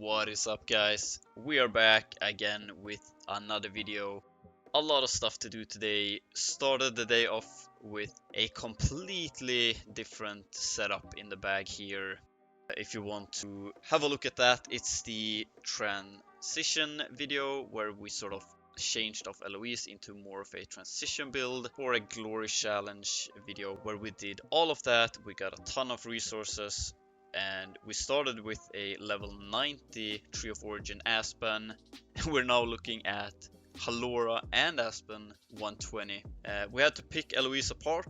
What is up, guys? We are back again with another video. A lot of stuff to do today. Started the day off with a completely different setup in the bag here. If you want to have a look at that, it's the transition video where we sort of changed off Eloise into more of a transition build for a glory challenge video where we did all of that. We got a ton of resources and we started with a level 90 Tree of Origin Aspen. We're now looking at Halora and Aspen 120. We had to pick Eloise apart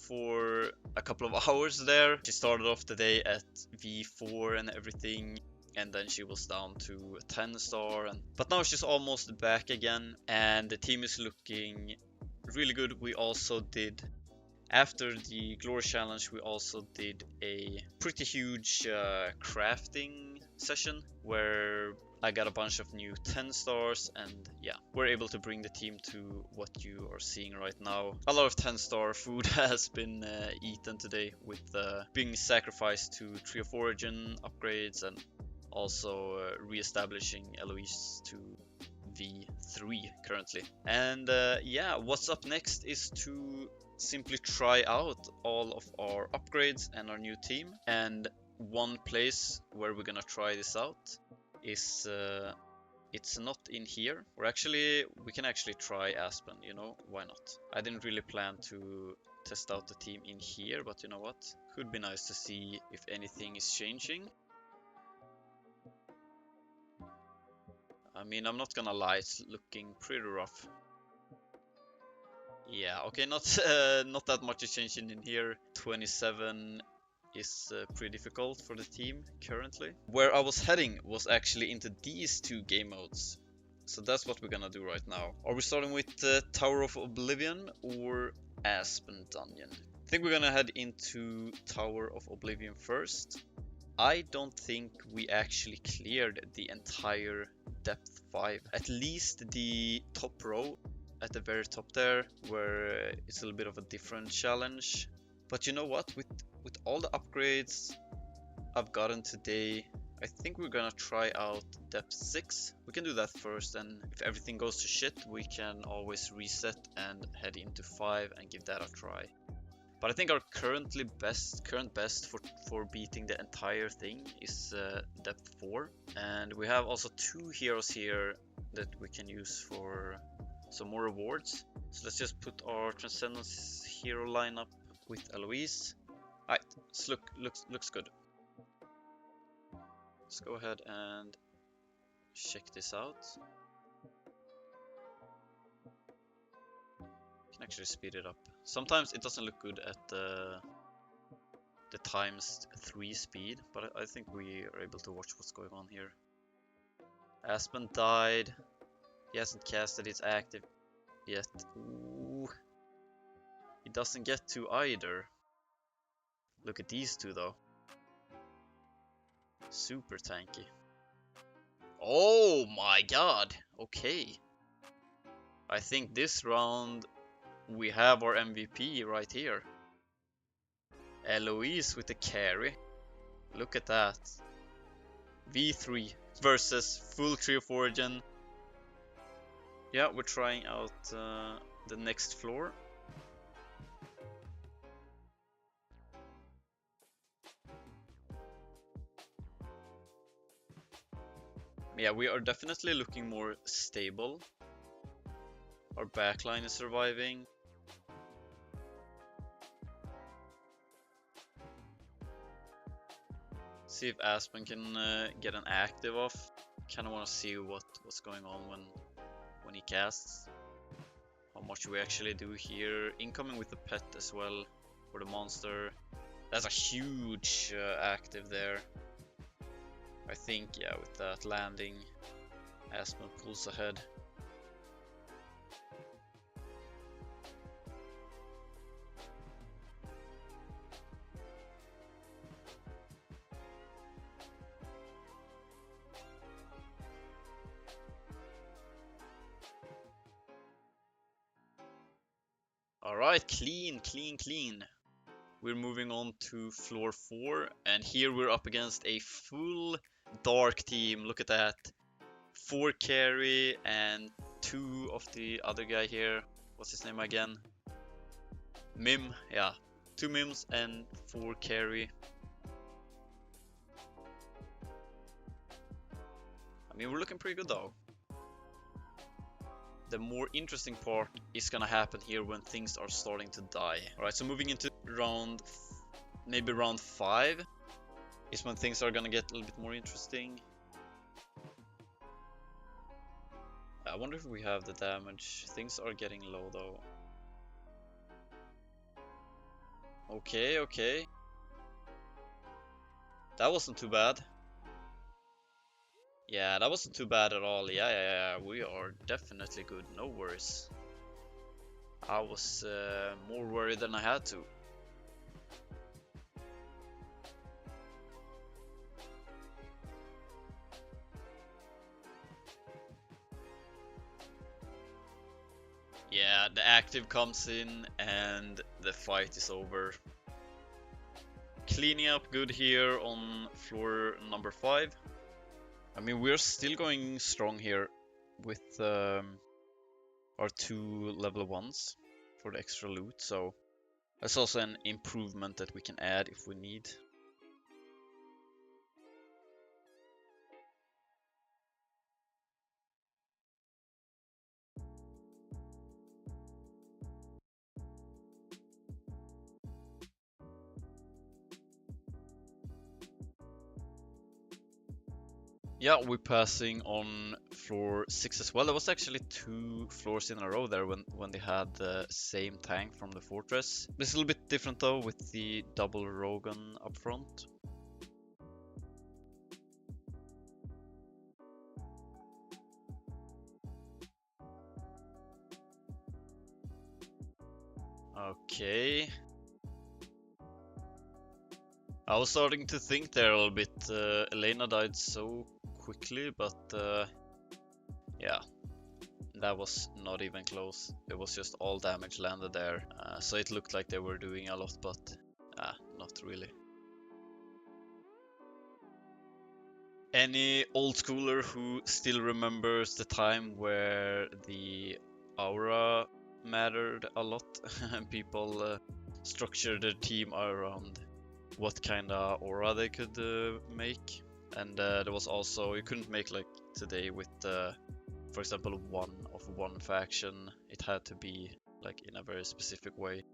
for a couple of hours there. She started off the day at V4 and everything, and then she was down to 10 star, but now she's almost back again and the team is looking really good. We also did, after the glory challenge, we also did a pretty huge crafting session where I got a bunch of new 10 stars, and yeah, we're able to bring the team to what you are seeing right now. A lot of 10 star food has been eaten today with being sacrificed to Tree of Origin upgrades and also re-establishing Eloise to V3 currently. And yeah, what's up next is to simply try out all of our upgrades and our new team. And one place where we're gonna try this out is it's not in here. We can actually try Aspen, you know, why not? I didn't really plan to test out the team in here, but you know what? Could be nice to see if anything is changing. I mean, I'm not gonna lie, it's looking pretty rough. Yeah, okay, not that much is changing in here. 27 is pretty difficult for the team currently. Where I was heading was actually into these two game modes. So that's what we're gonna do right now. Are we starting with Tower of Oblivion or Aspen Dungeon? I think we're gonna head into Tower of Oblivion first. I don't think we actually cleared the entire depth 5. At least the top row at the very top there, where it's a little bit of a different challenge. But you know what? With all the upgrades I've gotten today, I think we're gonna try out depth 6. We can do that first, and if everything goes to shit, we can always reset and head into 5 and give that a try. But I think our current best for beating the entire thing is depth 4. And we have also 2 heroes here that we can use for some more rewards. So let's just put our Transcendence hero lineup with Eloise. Alright, this looks good. Let's go ahead and check this out. Can actually speed it up. Sometimes it doesn't look good at the times 3 speed, but I think we are able to watch what's going on here. Aspen died. He hasn't casted his active yet. Ooh. He doesn't get to either. Look at these two though. Super tanky. Oh my god. Okay. I think this round we have our MVP right here. Eloise with the carry. Look at that. V3 versus full Tree of Origin. Yeah, we're trying out the next floor. Yeah, we are definitely looking more stable. Our backline is surviving. See if Aspen can get an active off. Kind of want to see what's going on when he casts. How much we actually do here. Incoming with the pet as well for the monster. That's a huge active there. I think, yeah, with that landing, Aspen pulls ahead. Alright, clean. We're moving on to floor 4, and here we're up against a full Dark team, look at that. 4 carry and 2 of the other guy here. What's his name again? Mim, yeah. 2 mims and 4 carry. I mean, we're looking pretty good though. The more interesting part is gonna happen here when things are starting to die. Alright, so moving into maybe round 5 is when things are gonna get a little bit more interesting. I wonder if we have the damage. Things are getting low though. Okay, okay. That wasn't too bad. Yeah, that wasn't too bad at all. Yeah. We are definitely good. No worries. I was more worried than I had to. Yeah, the active comes in and the fight is over. Cleaning up good here on floor number 5. I mean, we're still going strong here with our 2 level 1s for the extra loot, so that's also an improvement that we can add if we need. Yeah, we're passing on floor 6 as well. There was actually 2 floors in a row there when they had the same tank from the fortress. It's a little bit different though with the double Rogan up front. Okay. I was starting to think there a little bit. Elena died so quickly, but yeah, that was not even close. It was just all damage landed there. So it looked like they were doing a lot, but not really. Any old schooler who still remembers the time where the aura mattered a lot and people structured their team around what kind of aura they could make. And there was also, you couldn't make like today with, for example, one faction. It had to be like in a very specific way.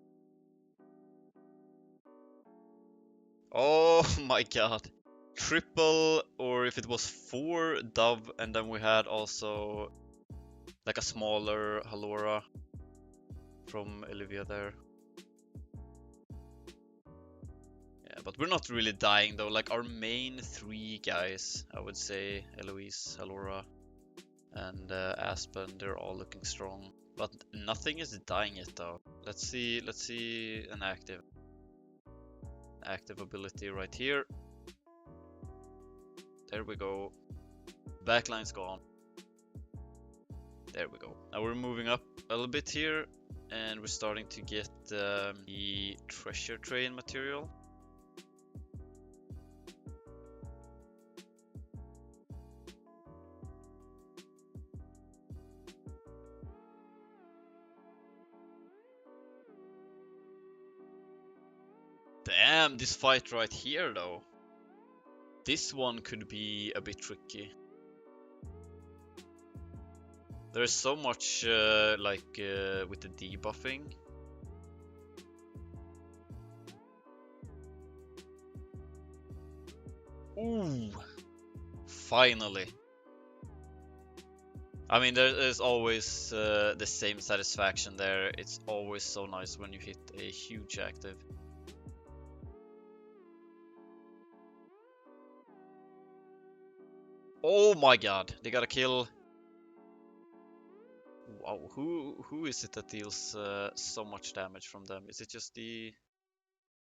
Oh my god. Triple, or if it was 4 Dove, and then we had also like a smaller Halora from Olivia there. Yeah, but we're not really dying though. Like our main 3 guys, I would say, Eloise, Halora, and Aspen, they're all looking strong. But nothing is dying yet though. Let's see an active ability right here. There we go. Backline's gone. There we go. Now we're moving up a little bit here, and we're starting to get the treasure train material. Damn, this fight right here though. This one could be a bit tricky. There's so much with the debuffing. Ooh, finally. I mean, there's always the same satisfaction there. It's always so nice when you hit a huge active. Oh my god, they got a kill. Wow, who is it that deals so much damage from them? Is it just the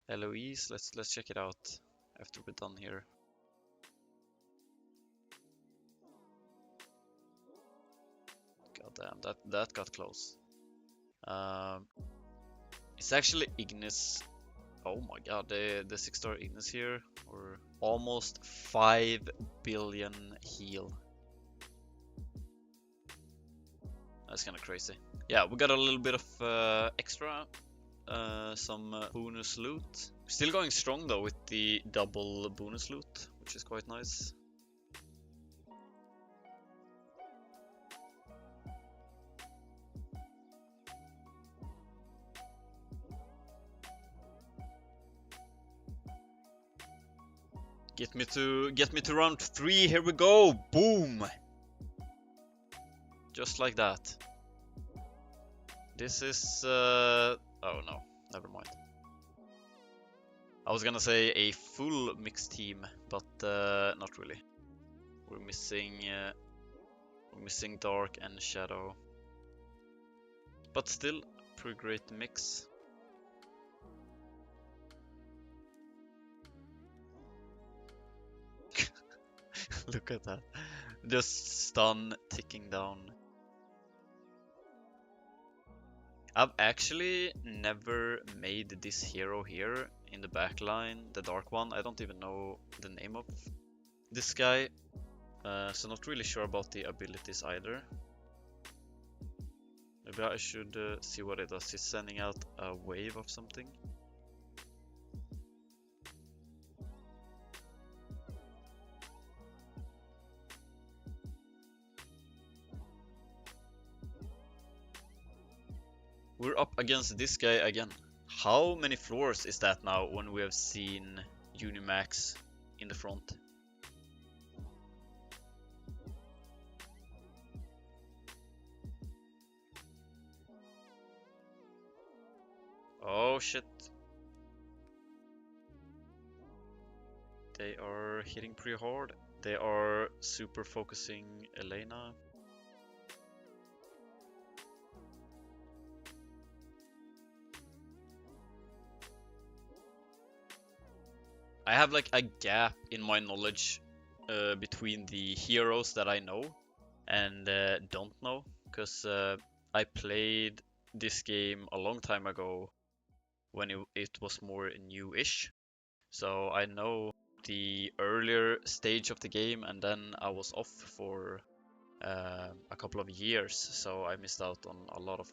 Eloise? Let's check it out after we're done here. God damn, that got close. It's actually Ignis Oh my god, the 6-star Ignis here, or almost 5 billion heal. That's kind of crazy. Yeah, we got a little bit of extra, some bonus loot. Still going strong though with the double bonus loot, which is quite nice. Get me to round 3. Here we go. Boom. Just like that. This is oh no, never mind. I was gonna say a full mixed team, but not really. We're missing Dark and Shadow, but still pretty great mix. Look at that. Just stun ticking down. I've actually never made this hero here in the backline, the dark one. I don't even know the name of this guy, so not really sure about the abilities either. Maybe I should see what it does. He's sending out a wave of something. We're up against this guy again. How many floors is that now when we have seen Unimax in the front? Oh shit. They are hitting pretty hard. They are super focusing Elena. I have like a gap in my knowledge between the heroes that I know and don't know, because I played this game a long time ago when it was more new-ish. So I know the earlier stage of the game, and then I was off for a couple of years, so I missed out on a lot of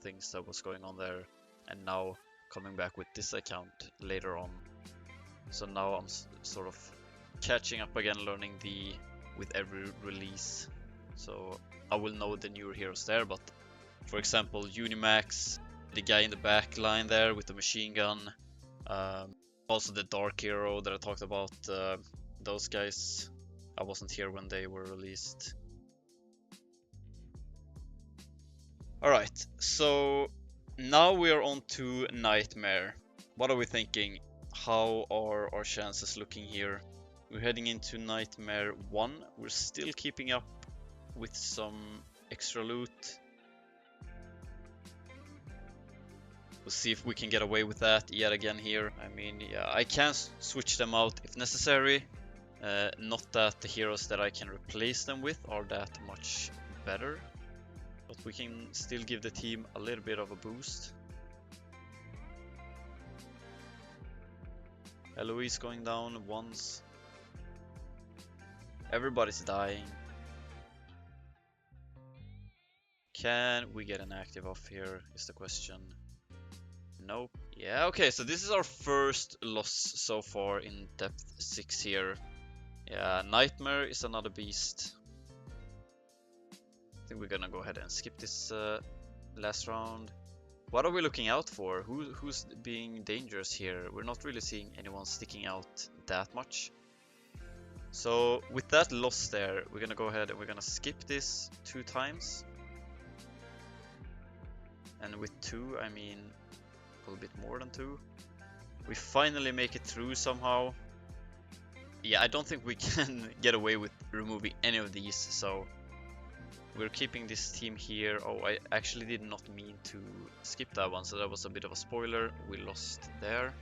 things that was going on there, and now coming back with this account later on. So now I'm sort of catching up again, learning with every release. So I will know the newer heroes there, but for example, Unimax, the guy in the back line there with the machine gun, also the Dark hero that I talked about, those guys, I wasn't here when they were released. Alright, so now we are on to Nightmare. What are we thinking? How are our chances looking here? We're heading into Nightmare 1. We're still keeping up with some extra loot. We'll see if we can get away with that yet again here. I mean, yeah, I can switch them out if necessary. Not that the heroes that I can replace them with are that much better, but we can still give the team a little bit of a boost. Eloise going down once. Everybody's dying. Can we get an active off here is the question. Nope. Yeah, okay, so this is our first loss so far in depth 6 here. Yeah, Nightmare is another beast. I think we're gonna go ahead and skip this last round. What are we looking out for? Who's being dangerous here? We're not really seeing anyone sticking out that much. So with that loss there, we're gonna go ahead and we're gonna skip this 2 times. And with 2, I mean a little bit more than 2. We finally make it through somehow. Yeah, I don't think we can get away with removing any of these, so we're keeping this team here. Oh, I actually did not mean to skip that one, so that was a bit of a spoiler. We lost there,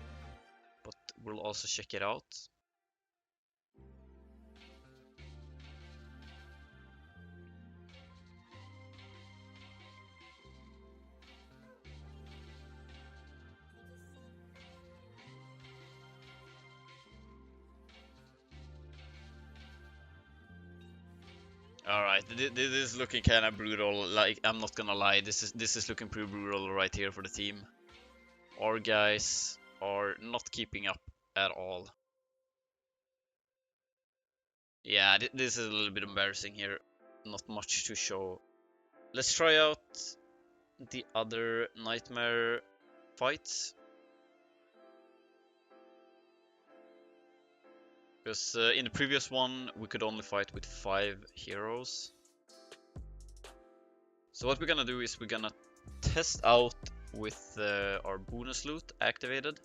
but we'll also check it out. Alright, this is looking kind of brutal. Like, I'm not gonna lie, this is looking pretty brutal right here for the team. Our guys are not keeping up at all. Yeah, this is a little bit embarrassing here. Not much to show. Let's try out the other nightmare fights. Because in the previous one, we could only fight with 5 heroes. So what we're gonna do is we're gonna test out with our bonus loot activated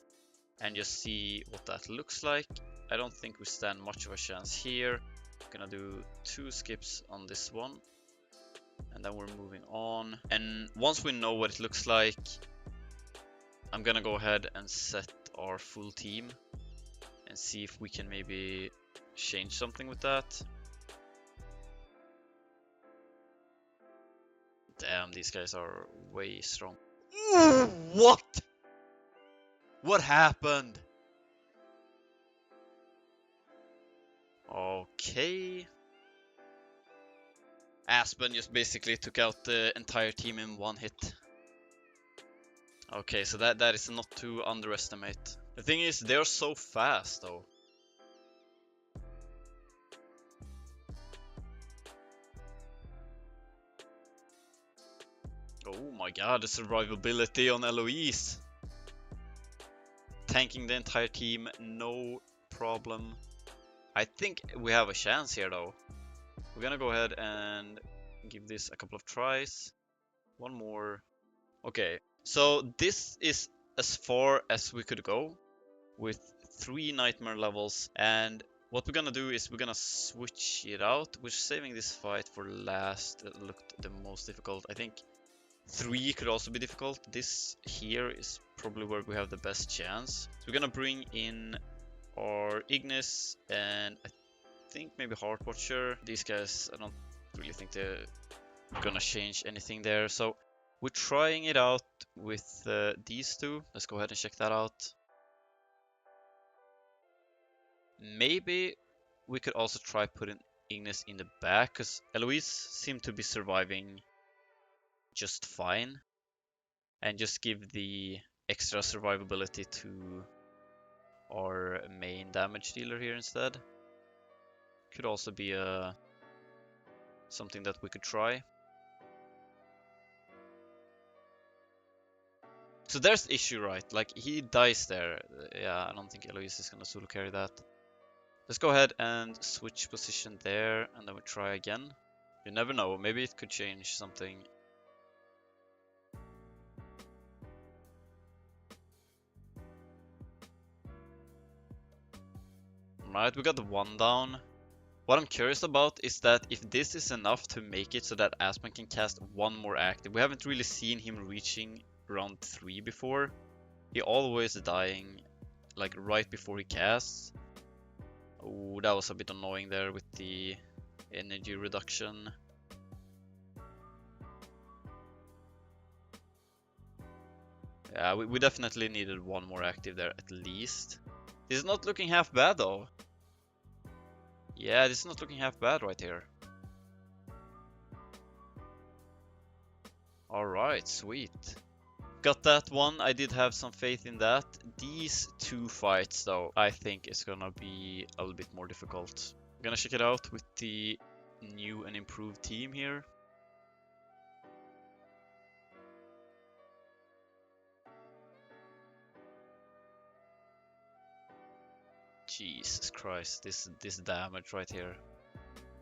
and just see what that looks like. I don't think we stand much of a chance here. We're gonna do 2 skips on this one and then we're moving on. And once we know what it looks like, I'm gonna go ahead and set our full team and see if we can maybe change something with that. Damn, these guys are way strong. Ooh, what? What happened? Okay. Aspen just basically took out the entire team in one hit. Okay, so that is not to underestimate. The thing is, they're so fast though. Oh my god, the survivability on Eloise. Tanking the entire team, no problem. I think we have a chance here though. We're gonna go ahead and give this a couple of tries. One more. Okay, so this is as far as we could go with 3 nightmare levels, and what we're gonna do is we're gonna switch it out. We're saving this fight for last. It looked the most difficult. I think 3 could also be difficult. This here is probably where we have the best chance. So we're gonna bring in our Ignis and I think maybe Heartwatcher. These guys, I don't really think they're gonna change anything there. So we're trying it out with these 2. Let's go ahead and check that out. Maybe we could also try putting Ignis in the back, because Eloise seemed to be surviving just fine. And just give the extra survivability to our main damage dealer here instead. Could also be something that we could try. So there's the issue, right? Like, he dies there. Yeah, I don't think Eloise is gonna solo carry that. Let's go ahead and switch position there, and then we try again. You never know, maybe it could change something. Right, we got the 1 down. What I'm curious about is that if this is enough to make it so that Aspen can cast 1 more active. We haven't really seen him reaching round 3 before. He always dying like right before he casts. Oh, that was a bit annoying there with the energy reduction. Yeah, we definitely needed 1 more active there at least. This is not looking half bad though. Yeah, this is not looking half bad right here. Alright, sweet. Got that one. I did have some faith in that. These 2 fights though, I think is gonna be a little bit more difficult. I'm gonna check it out with the new and improved team here. Jesus Christ, this damage right here.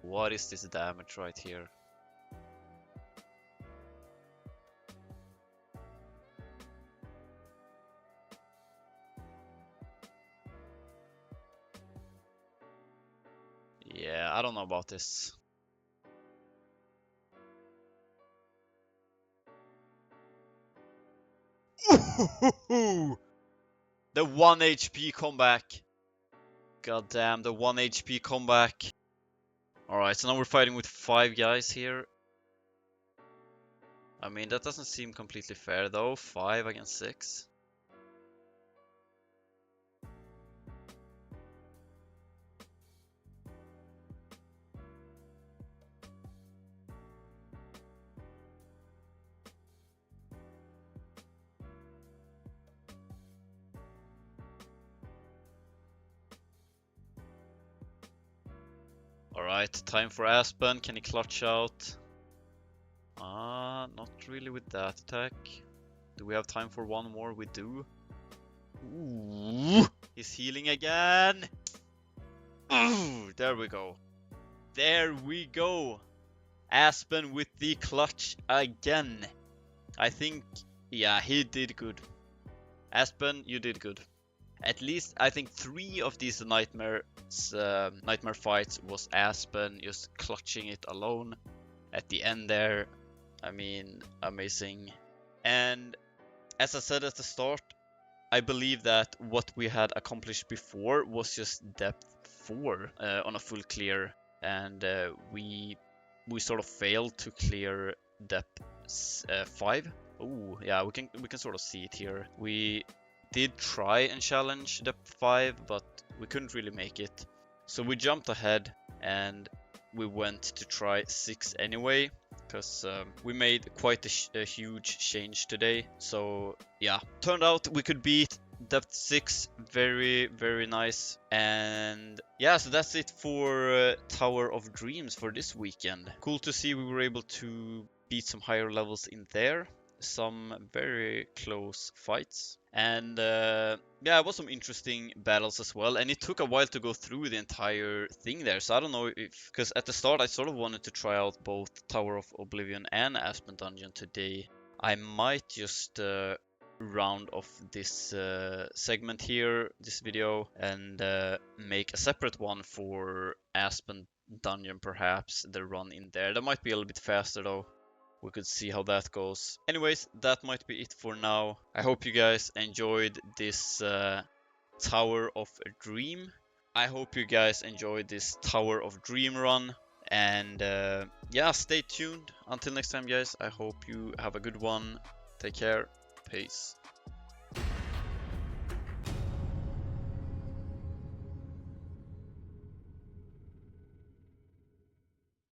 What is this damage right here? Yeah, I don't know about this. The 1 HP comeback. God damn, the 1 HP comeback. Alright, so now we're fighting with 5 guys here. I mean, that doesn't seem completely fair though. 5 against 6. Alright, time for Aspen. Can he clutch out? Not really with that attack. Do we have time for one more? We do. Ooh, he's healing again. Ooh, there we go. There we go. Aspen with the clutch again. I think, yeah, he did good. Aspen, you did good. At least I think 3 of these nightmare fights was Aspen just clutching it alone at the end there. I mean, amazing. And as I said at the start, I believe that what we had accomplished before was just depth 4 on a full clear, and we sort of failed to clear depth 5. Oh yeah, we can sort of see it here. We did try and challenge depth 5, but we couldn't really make it. So we jumped ahead and we went to try 6 anyway, because we made quite a huge change today. So yeah, turned out we could beat depth 6. Very, very nice. And yeah, so that's it for Tower of Dreams for this weekend. Cool to see we were able to beat some higher levels in there. Some very close fights. And yeah, it was some interesting battles as well, and it took a while to go through the entire thing there, so I don't know if, because at the start I sort of wanted to try out both Tower of Oblivion and Aspen Dungeon today. I might just round off this segment here, this video, and make a separate one for Aspen Dungeon, perhaps, the run in there. That might be a little bit faster though. We could see how that goes. Anyways, that might be it for now. I hope you guys enjoyed this Tower of a Dream. I hope you guys enjoyed this Tower of Dream run. And yeah, stay tuned. Until next time, guys, I hope you have a good one. Take care. Peace.